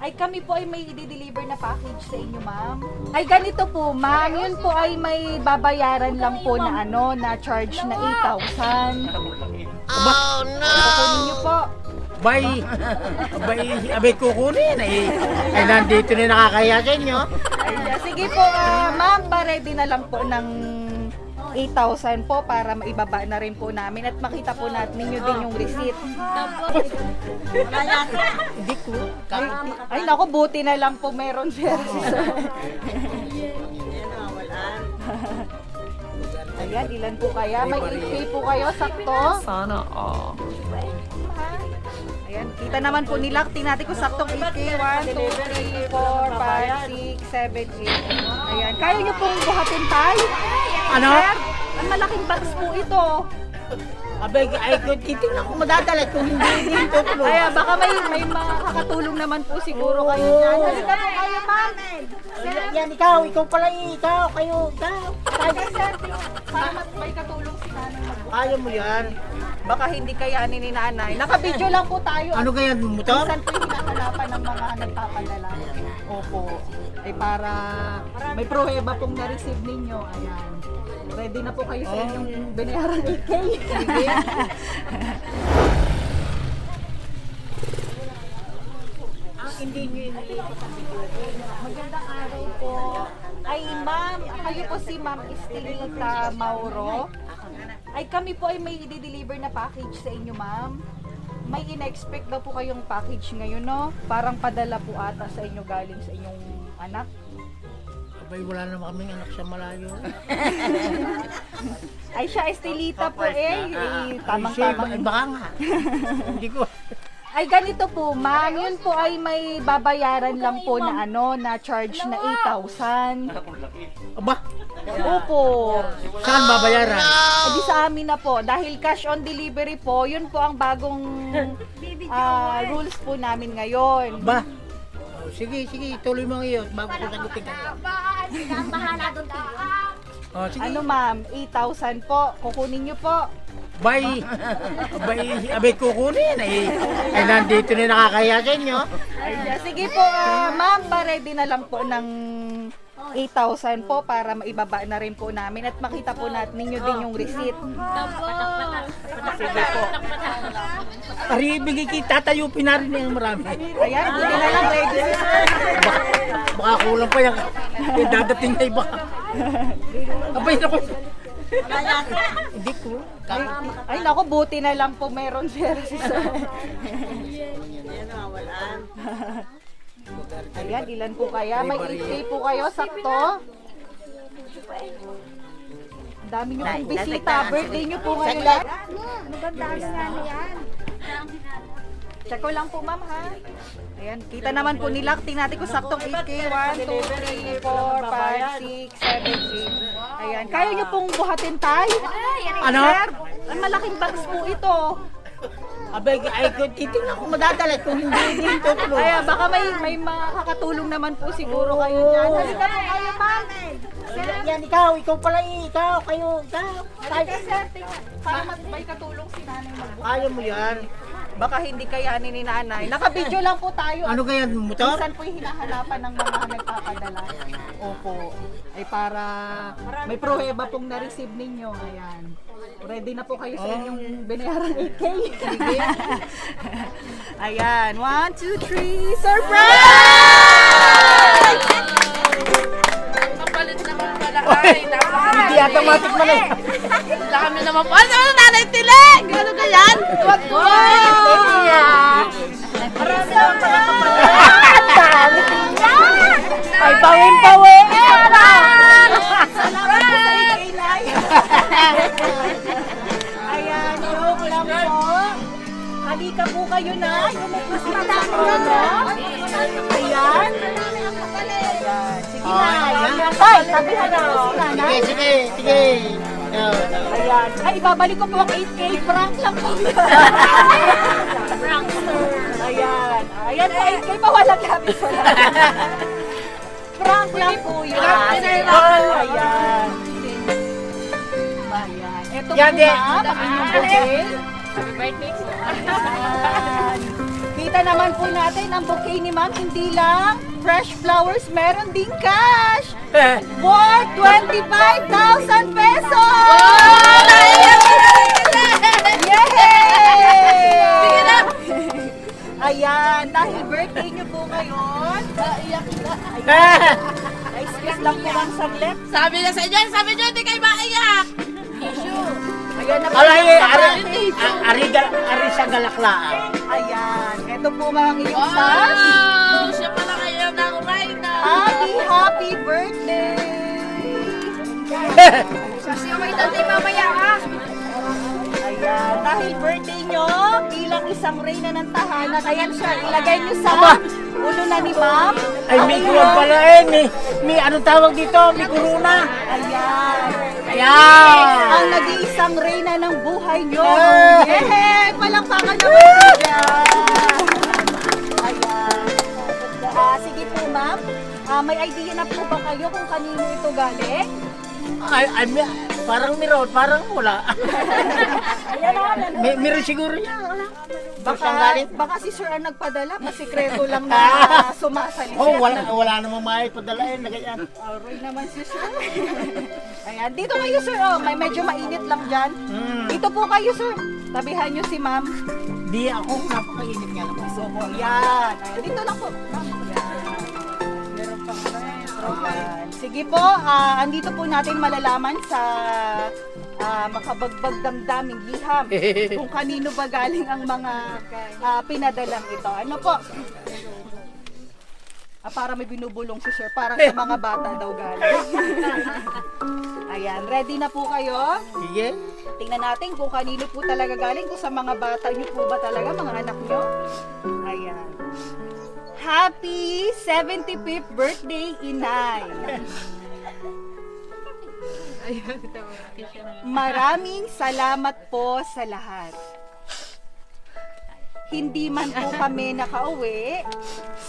Ay kami po ay may i-deliver na package sa inyo, ma'am. Ay ganito po, ma'am. Yun po ay may babayaran lang po na na charge na 8,000. Oh no! Kukunin niyo po. Abay kukunin ay nandito na nakakaya sa inyo. Ay, sige po, ma'am, pa-ready na lang po ng 8,000 po para maibaba na rin po namin at makita po natin ninyo din yung receipt. Hindi ko. Ay naku, buti na lang po meron siya. Ayan, ilan po kaya? May 8K po kayo, sakto? Sana all. Ayan, kita naman po nila. Tingnan natin kung saktong 8K. 1, 2, 3, 4, 5, 6, 7, 8. Ayan, kaya nyo pong buhatin tayo? Ano? Sir, ang malaking box po ito. Abay, ay kung titignan ko madadala kung hindi dito ko. Kaya baka may makakatulong naman po siguro kayo dyan. Halika po kayo, ma'am. Yan, ikaw pala kayo. Tayo, sir. Para may katulong si nanay mag- Kaya mo yan. Baka hindi kayanin ni nanay. Naka-video lang po tayo. Ano kaya, motor? Minsan po yung hinahanapan ng mga nagpapadala. Opo. Ay para may pruweba pong na-receive ninyo. Ayan. Ready na po kayo sa inyong binayaran 8K. Sige. Hindi nyo Magandang araw po. Ay ma'am, kayo po si Ma'am Estelita Mauro. Ay kami po ay may i-deliver na package sa inyo, ma'am. May in-expect daw po kayong package ngayon, no? Parang padala po ata sa inyo galing sa inyong anak. Abay, wala naman kaming anak sa malayo. Ay siya, Estelita po eh. Tamang-tamang. Ay, baka nga. Hindi ko. Ay ganito po, ma'am. Yun po ay may babayaran lang po na na charge na 8,000. Aba, Opo. saan babayaran? Ay di sa amin na po. Dahil cash on delivery po, yun po ang bagong rules po namin ngayon. Ba? Oh, sige, tuloy mo ngayon bago ko sagutin ka. Oh, sige. Ano ma'am, 8,000 po. Kukunin niyo po. Abay kukunin ay nandito na nakakaya sa inyo. Ay, sige po, ma'am, pa-ready na lang po ng 8,000 po para maibaba na rin po namin at makita po natin ninyo din yung receipt. Sige po. Paribigay kita tayo pinarin yung marami. Ayan, buti na lang ready. Baka kulang pa yan. Dadating na iba. Abay naku. Hindi ko. Ay naku, buti na lang po meron siya. Ayan, ilan po kaya? May 8K po kayo, sakto? Ang dami nyo pong bisita. Birthday nyo po ngayon. Check ko lang po, ma'am, ha? Ayan, kita naman po nila. Tingnan natin kung saktong 8K. 1, 2, 3, 4, 5, 6, 7, 8. Ayan, kaya nyo pong buhatin tayo? Ano? Sir, ang malaking box po ito. Abay, ay kung titignan ko madadala kung hindi dito ko. Kaya baka may makakatulong naman po siguro kayo dyan. Halika po kayo, ma'am. Yan, ikaw pala kayo. Halika, sir. Para may katulong si nanay mag- Kaya mo yan. Baka hindi kayanin ni nanay. Naka-video lang po tayo. Ano kaya, motor? Minsan po yung hinahanapan ng mga nagpapadala. Opo. Ay para may pruweba pong na-receive ninyo. Ayan. Ready na po kayo sa inyong binayaran 8K. Sige. Ayan. 1, 2, 3. Surprise! Mapalit naman pala ay Hindi automatic man eh. Dami naman po. Ano nanay Tile? Gano'n ka yan? Wow! Ay, pawin-pawin! Salamat sa 8K na. Ayan, joke lang po. Halika po kayo na. Mas madami na. Ayan. Sige na. Tay, sabihan na ako si nanay. Sige. Ayan. Ay, ibabalik ko po ang 8K. Prank lang po yun. Prankster. Ayan. Ayan po, 8K pa walang labis. Prank lang po yun. Ayan. Ito po Yan, ma'am, ang inyong bouquet. Happy birthday. Ayan. Nakita naman po natin ang bouquet ni ma'am, hindi lang fresh flowers, meron ding cash! Worth 25,000 pesos! Yay! Ayan, dahil birthday niyo po ngayon, ay excuse lang po ang saglit. Sabi niya sa inyo, hindi kayo maiyak. Ayan na po Alay, yung ari sa galaklaan. Ayan, ito po mga iyong cash. Oh, siya pala kayo ng Rhino. Happy birthday! Sasiyaway natin mamaya ha. Ayan, dahil birthday nyo, bilang isang reyna ng tahanan, ayan sir, ilagay nyo sa ulo na ni ma'am. Ay, may kuwan pala may anong tawag dito? May corona. Ayan. Ayan. Ang nag-iisang reyna ng buhay nyo. Yay! Palakpakan naman. Ayan. Sige po ma'am, may idea na po ba kayo kung kanino ito galing? Parang meron, parang wala. Meron siguro yan. Baka si sir ang nagpadala, pasikreto lang na sumasalisi. Oh, wala namang may padalain na ganyan. Aroy naman si sir. Ayan, dito kayo sir, oh, may medyo mainit lang dyan. Dito po kayo sir, tabihan nyo si ma'am. Di ako, napakainit nga naman. So, yan. Ayan, dito lang po. Ma'am. Ayan. Sige po, andito po natin malalaman sa makabagbag damdaming liham kung kanino ba galing ang mga pinadalang ito. Ano po? Para may binubulong si sir, para sa mga bata daw galing. Ayan, ready na po kayo? Sige. Tingnan natin kung kanino po talaga galing, kung sa mga bata nyo po ba talaga, mga anak nyo. Ayan. Happy 75th birthday, Inay! Maraming salamat po sa lahat. Hindi man po kami nakauwi,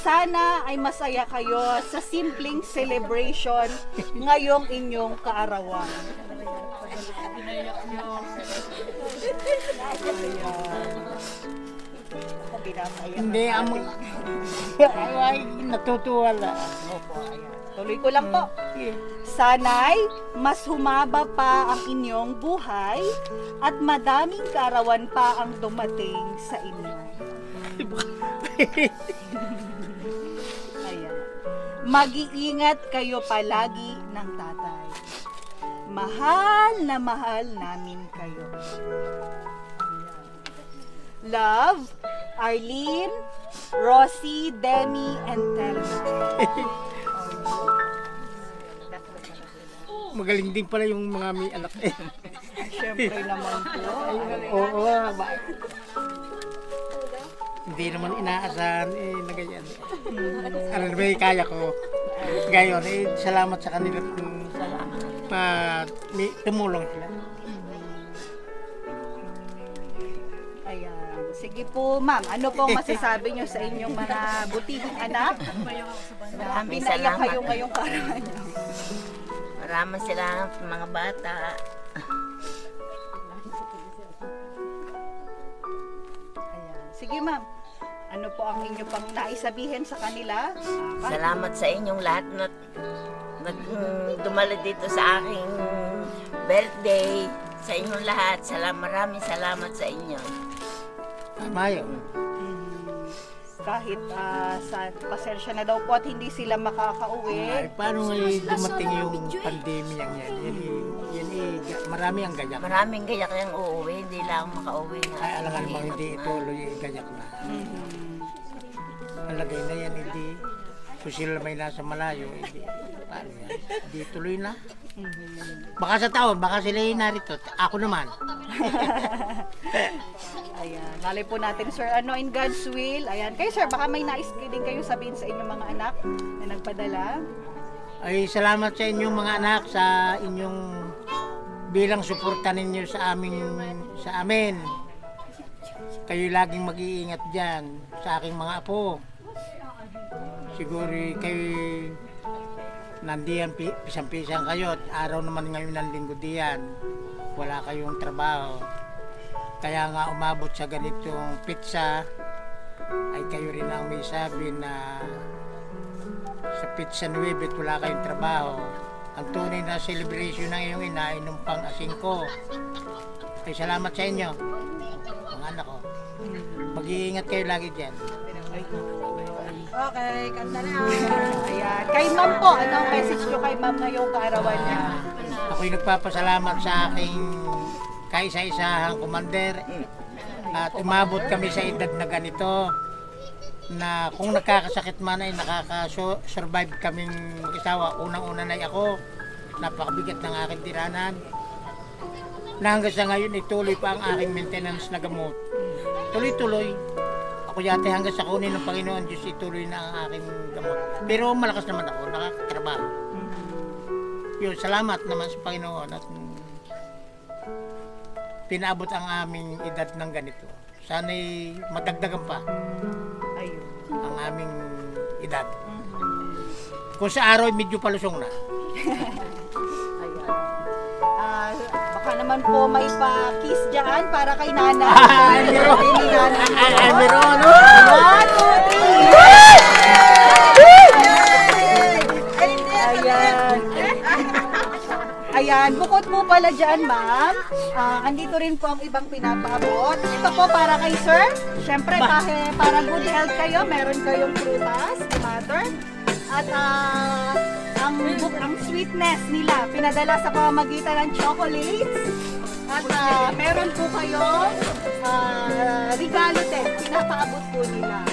sana ay masaya kayo sa simpleng celebration ngayong inyong kaarawan. Hindi, ang mga... Ay, natutuwa lang. Tuloy ko lang po. Sana'y mas humaba pa ang inyong buhay at madaming kaarawan pa ang dumating sa inyo. Ayan. Mag-iingat kayo palagi ng tatay. Mahal na mahal namin kayo. Love, Arlene, Rosie, Demi, and Telma. Magaling din pala yung mga may anak eh. Siyempre naman po. Oo, hindi naman inaasahan na ganyan. Ano ba yung kaya ko? Gayon, salamat sa kanila kung tumulong sila. Ayan. Sige po, ma'am. Ano pong masasabi nyo sa inyong mga butihing anak? Maraming Pinaiyak salamat. kayo ngayong kaarawan nyo. Maraming salamat sa mga bata. Ayan. Sige, ma'am. Ano po ang inyo pang naisabihin sa kanila? Salamat sa inyong lahat na dumalo dito sa aking birthday. Sa inyong lahat. Maraming salamat sa inyo. Tama yun. Kahit sa pasensya na daw po at hindi sila makakauwi. Ay, paano ngayon dumating yung pandemya yan? Marami ang gayak. Maraming gayak yung uuwi. Hindi lang makauwi na. Ay, alangan mo hindi ituloy yung gayak na. Ang lagay na yan, hindi. Kung sila may nasa malayo, hindi. Paano yan? Hindi tuloy na. Baka sa taon, baka sila yung narito. Ako naman. Ayan. Malay po natin, sir, ano in God's will. Ayan. Kayo, sir, baka may nais din kayo sabihin sa inyong mga anak na nagpadala. Ay, salamat sa inyong mga anak, sa inyong bilang suporta ninyo sa amin. Kayo laging mag-iingat dyan sa aking mga apo. Siguro kayo nandiyan, pisang-pisang kayo. Araw naman ngayon ng linggo diyan. Wala kayong trabaho. Kaya nga umabot sa ganitong pizza ay kayo rin ang may sabi na sa Pizza Nuebet wala kayong trabaho. Ang tunay na celebration ng iyong ina ay nung pang-asing ko. Ay salamat sa inyo, mga anak ko. Mag-iingat kayo lagi dyan. Okay, kanta na. Ayan. Kay ma'am po, anong message nyo kay ma'am ngayong kaarawan niya? Ako'y nagpapasalamat sa aking kaisa-isahang commander at umabot kami sa edad na ganito na kung nakakasakit man ay nakaka-survive kaming mag-isawa. Unang-una na ako, napakabigat ng aking tiranan. Na hanggang sa ngayon ay tuloy pa ang aking maintenance na gamot. Tuloy-tuloy. Ako yate hanggang sa kunin ng Panginoon Diyos ituloy na ang aking gamot. Pero malakas naman ako, nakakatrabaho. Yun, salamat naman sa Panginoon at pinaabot ang aming edad ng ganito. Sana'y madagdagan pa Ayun. ang aming edad. Kung sa araw ay medyo palusong na. Ayan. Baka naman po may pa-kiss dyan para kay nanay. meron. Kay ni nanay. Meron. 1, 2, 3. Ayan. Ayan, bukod po pala dyan, ma'am, andito rin po ang ibang pinapaabot. Ito po para kay sir. Siyempre, para good health kayo, meron kayong prutas, tomato. At ang sweetness nila, pinadala sa pamamagitan ng chocolates. At meron po kayong regalo din, pinapaabot po nila.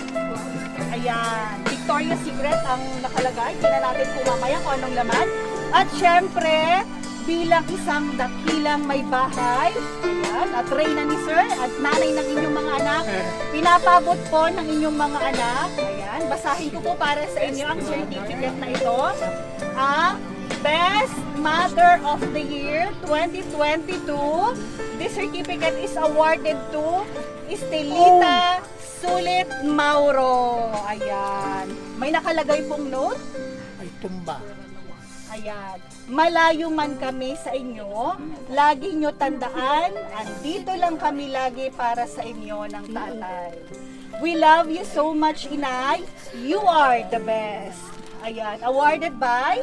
Ayan, Victoria's Secret ang nakalagay. Tingnan natin po mamaya kung anong laman. At syempre, bilang isang dakilang may bahay, ayan, at reyna ni sir at nanay ng inyong mga anak, pinapabot po ng inyong mga anak. Ayan, basahin ko po para sa inyo ang certificate na ito. Ang Best Mother of the Year 2022. This certificate is awarded to Estelita Sulit Mauro. Ayan. May nakalagay pong note. Ay tumba. Ayan. Malayo man kami sa inyo, lagi nyo tandaan, andito lang kami lagi para sa inyo ng tatay. We love you so much, Inay. You are the best. Ayan. Awarded by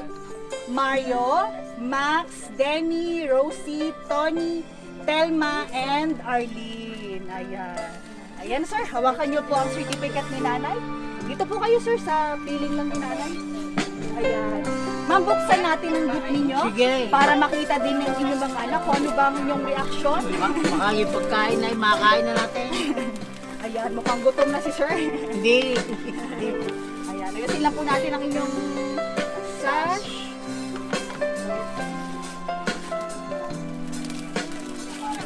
Mario, Max, Denny, Rosie, Tony, Telma, and Arlene. Ayan. Ayan, sir. Hawakan nyo po ang certificate ni nanay. Dito po kayo, sir, sa piling lang ni nanay. Ayan. Ma'am, buksan natin ang gift ninyo. Sige. Para makita din ng inyong mga anak kung ano ba ang inyong reaksyon. Baka yung pagkain ay makain na natin. Ayan, mukhang gutom na si sir. Hindi. Ayan, ayusin lang po natin ang inyong sash.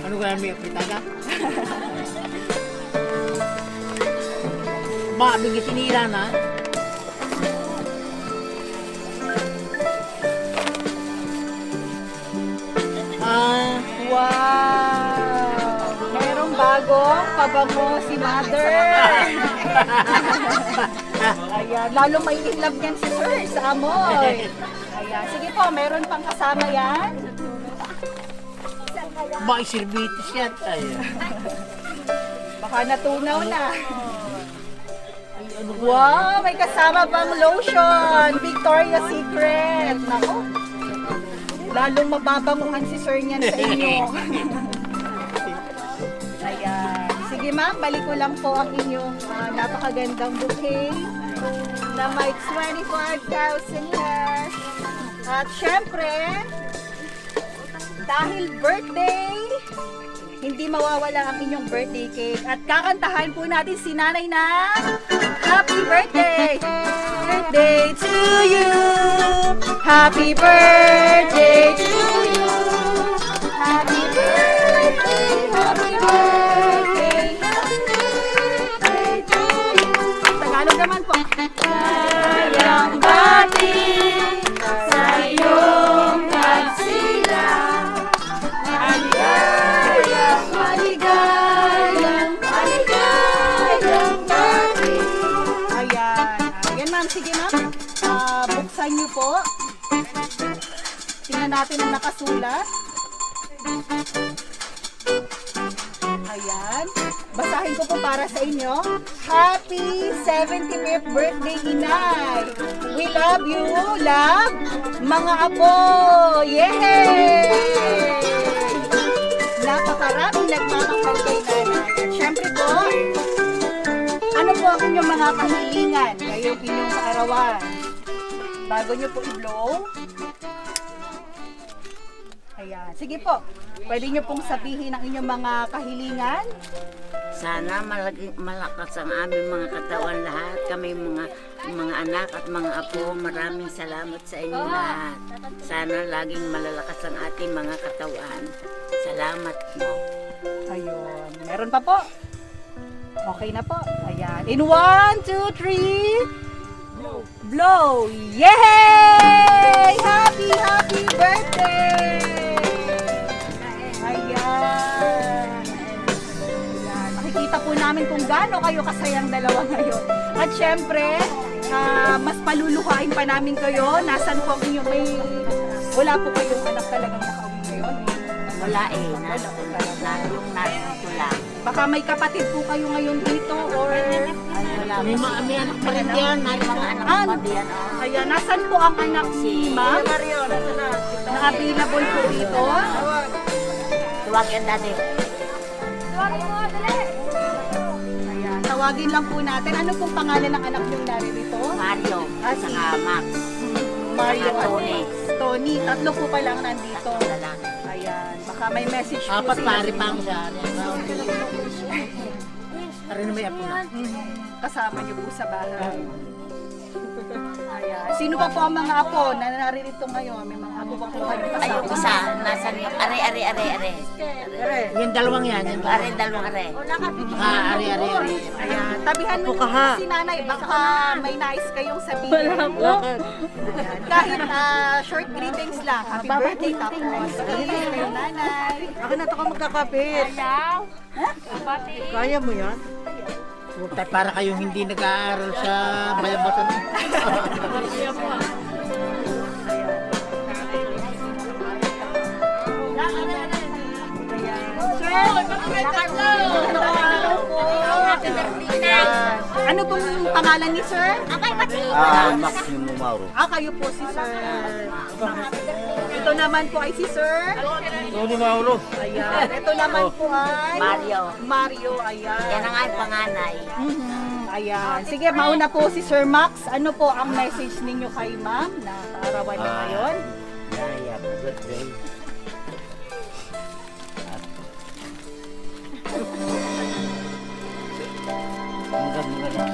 Ano kaya may pitaga? Ba, bigyan sinira na. Wow! Merong bagong pabango si mother. Ayan, lalo may inlove yan si sir sa amoy. Ayan, sige po, meron pang kasama yan. Ba, servitis yan. Ay, Baka natunaw na. Wow, may kasama pang lotion. Victoria's Secret. Nako. Lalong mababanguhan si sir niyan sa inyo. Ayan. Sige ma'am, balik ko lang po ang inyong napakagandang bouquet na may 25,000 cash. At syempre, dahil birthday, hindi mawawala ang inyong birthday cake. At kakantahan po natin si nanay na happy birthday! Birthday to you! Happy birthday to you! Happy birthday! Happy birthday! Happy birthday to you! Tagalog naman po. Sayang bati sa iyong pagsilang. Maligayang, maligayang, maligayang bati. Ayan. Ayan ma'am, sige ma'am. Buksan niyo po. Tingnan natin ang nakasulat. Ayan. Basahin ko po para sa inyo. Happy 75th birthday, Inay! We love you, love, mga apo! Yay! Napakaraming nagmamahal kay Nanay. At syempre po, ano po ang inyong mga kahilingan ngayong inyong kaarawan? Bago nyo po i-blow. Ayan. Sige po. Pwede nyo pong sabihin ang inyong mga kahilingan. Sana malakas ang aming mga katawan lahat. Kami mga anak at mga apo, maraming salamat sa inyo lahat. Sana laging malalakas ang ating mga katawan. Salamat mo. Ayun. Meron pa po. Okay na po. Ayan. In 1, 2, 3. Blow! Yay! Happy birthday! Ayan. Makikita po namin kung gaano kayo kasayang dalawa ngayon. At syempre, mas paluluhain pa namin kayo. Nasaan po ang inyong wala po kayong anak talagang nakauwi ngayon. Wala yung narito lang. Baka may kapatid po kayo ngayon dito or May anak pa rin yan. May mga anak pa diyan. Ayan, nasan po ang anak si Ma'am? Na available po dito. Tuwagin dati. Ayan, tawagin lang po natin. Ano pong pangalan ng anak niyong naririto? Mario, saka Max. Mario Saka at Tony. Tony. Tatlo po pa lang nandito. Lalaki. Ayan, baka may message po Apat sila. pare pa ang siya. Pare na may apo na. Kasama niyo po sa bahay. Ayan. Sino pa po ang mga apo na naririto ngayon? May mga apo pa po kayo Ay, yung kasama? isa, nasan yung are. Yung dalawang yan. Yung Are, dalawang are. ari. Ayan. Tabihan mo po si nanay. Baka may nais kayong sabihin. Ayan. Kahit short greetings lang. Happy birthday tapos. Greetings kayo nanay. Akin na ito ka magkakapit. Kaya mo yan? Puta, para kayong hindi nag-aaral sa bayabatan. Ano pong pangalan ni sir? Maximo Mauro. Kayo po si sir. Ito naman po ay si sir. Tony Mauro. Ayan. Ito naman po ay Mario. Mario, ayan. Yan ang aking panganay. Ayan. Sige, mauna po si Sir Max. Ano po ang message ninyo kay ma'am na kaarawan niya ngayon? Happy birthday. Ang ganda.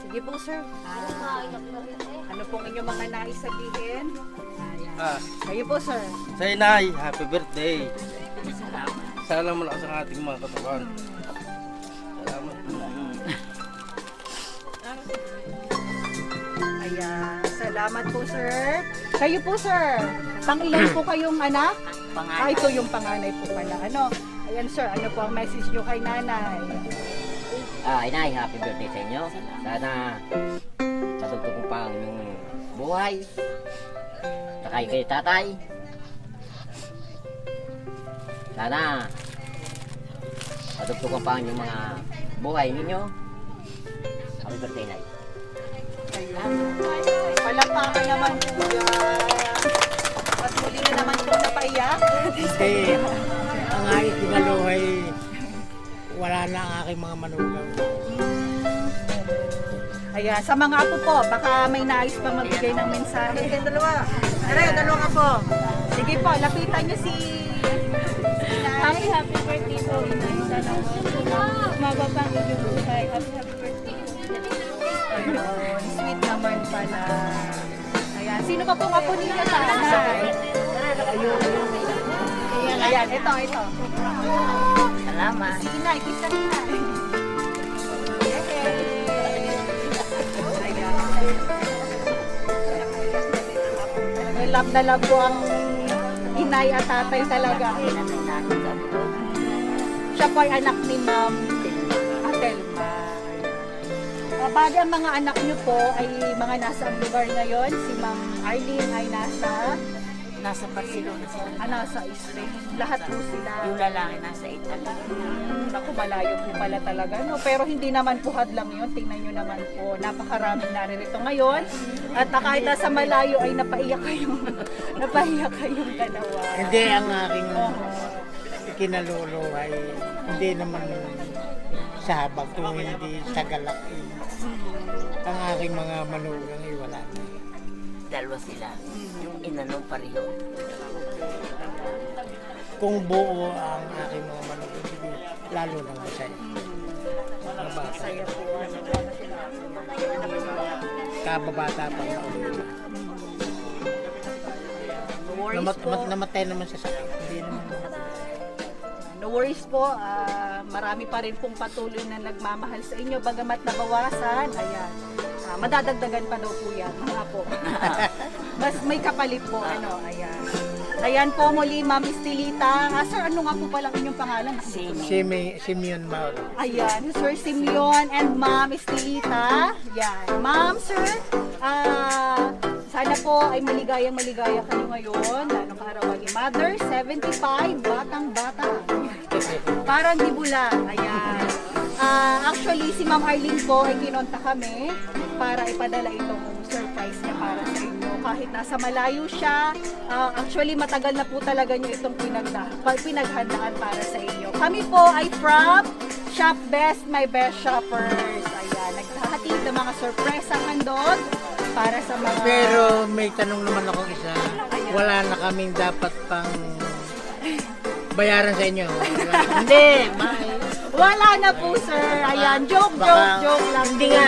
Sige po, sir. Ano pong inyong mga nais sabihin? Ayan. Kayo po, sir. Sa inay, happy birthday. Sana malakas ang ating mga katawan. Salamat. Ayan. Salamat po, sir. Kayo po, sir. Pang-ilan po kayong anak? Panganay. Ito yung panganay po pala. Ano? Ayan, sir. Ano po ang message nyo kay nanay? Inay, happy birthday sa inyo. Sana matugtog pa ang inyong buhay. Saka kay tatay. Sana matugtog pa ang inyong mga buhay ninyo. Happy birthday, Inay. Ayun. Palampakan naman po yan. At muli na naman po napaiyak. Hindi. Ang ayos tingalo ay wala na ang aking mga manugang. Ayan, sa mga apo po, baka may nais pa magbigay ng mensahe. Dalawa. Dalawa ka po. Sige po, lapitan niyo si Happy birthday po, Inay. Sana mababang inyong buhay. Happy birthday. Ayun, sweet naman pala. Ayan, sino pa pong apo ninyo nanay? Ayun. Ayan, ito. Salamat. Sige na, ikisa na. Ayan. Love na love po ang inay at tatay talaga. Siya po ay anak ni Ma'am Atelma. Bali ang mga anak niyo po ay mga nasa lugar ngayon. Si Ma'am Arlene ay Nasa Barcelona sila. nasa Spain. Lahat po sila. Yung lalaki nasa Italy. Naku, malayo po pala talaga. No? Pero hindi naman po hadlang yun. Tingnan nyo naman po. Napakaraming naririto ngayon. At kahit nasa malayo ay napaiyak kayong dalawa. Hindi ang aking kinalolo ay hindi naman sa habag kung hindi sa galak. Ang aking mga manugang ay wala na. Dalawa sila. Yung inanong pareho. Kung buo ang aking mga manugang, hindi lalo nang masaya. Mga bata. Kababata pa na ulit. No worries po. Namatay naman sa sakit. Hindi naman No worries po. Marami pa rin pong patuloy na nagmamahal sa inyo. Bagamat nabawasan, ayan. Madadagdagan pa daw po yan. Mga po. Mas may kapalit po. Ayan. Ayan po muli, Ma'am Estelita. Sir, ano nga po palang inyong pangalan? Simeon Mauro. Ayan, Sir Simeon and Ma'am Estelita. Yan. Ma'am, sir, sana po ay maligaya kayo ngayon. Anong kaarawan ni Mother? 75, batang-bata. Parang di bula. Ayan. Actually, si Ma'am Arlene po ay kinonta kami para ipadala itong surprise niya para sa inyo. Kahit nasa malayo siya, actually matagal na po talaga niyo itong pinaghandaan para sa inyo. Kami po ay from Shop Best, My Best Shoppers. Ayan, naghahatid ng mga sorpresang handog para sa mga... Pero may tanong naman ako isa. Wala na kaming dapat pang bayaran sa inyo. Hindi. Wala na po, sir. Ayan, joke lang. Hindi nga.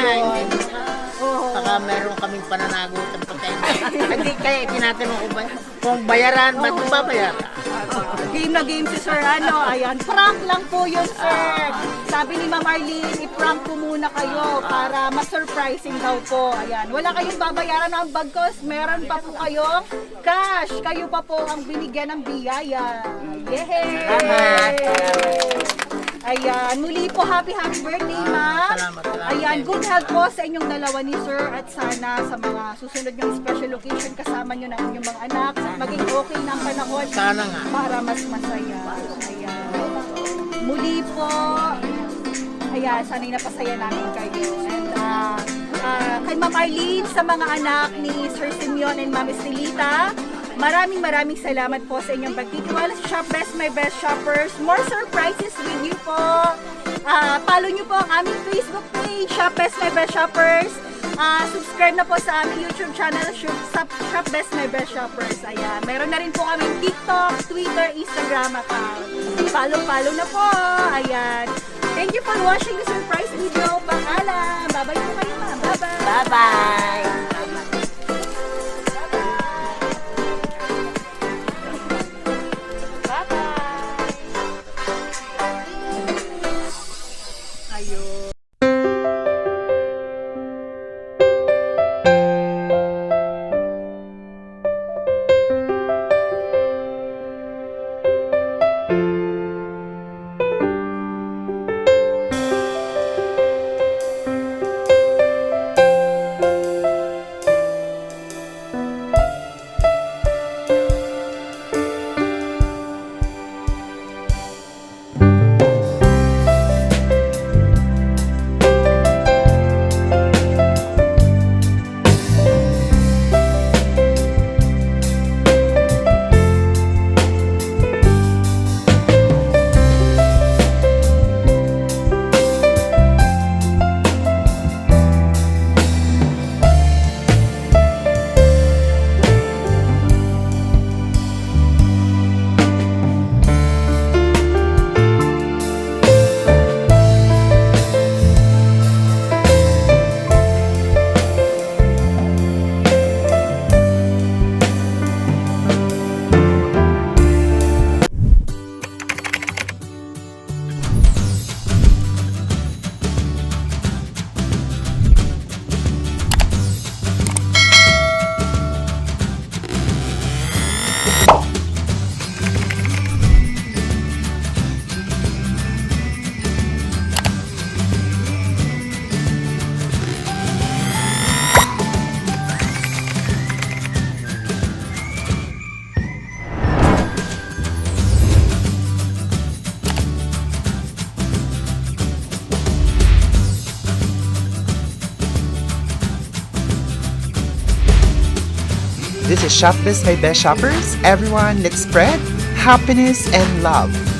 Oo. Baka meron kaming pananagutan pa tayo. Hindi kaya tinatanong ko ba kung bayaran, ba't mo babayaran? Game na game si Sir ayan, prank lang po yun, sir. Sabi ni Ma'am Arlene, i-prank ko muna kayo para ma-surprising daw po. Ayan, wala kayong babayaran ng bagkos, meron pa po kayong cash. Kayo pa po ang binigyan ng biyaya. Yehey! Ayan, muli po, happy birthday, ma'am. Salamat. Ayan, good health po sa inyong dalawa ni sir at sana sa mga susunod niyong special occasion kasama niyo na inyong mga anak maging okay na ang panahon Sana nga. para mas masaya. Ayan. Muli po, ayan, sana'y napasaya namin kayo. And kay Ma'am Arlene, sa mga anak ni Sir Simeon and Ma'am Estelita, maraming salamat po sa inyong pagtitiwala sa Shop Best, My Best Shoppers. More surprises with you po. Follow nyo po ang aming Facebook page, Shop Best, My Best Shoppers. Subscribe na po sa aming YouTube channel, Shop Best, My Best Shoppers. Ayan. Meron na rin po kaming TikTok, Twitter, Instagram account. Follow na po. Ayan. Thank you for watching the surprise video. Paalam. Bye-bye po kayo, ma'am. Bye-bye. Bye-bye! This is Shop Biz by Best Shoppers. Everyone, let's spread happiness and love.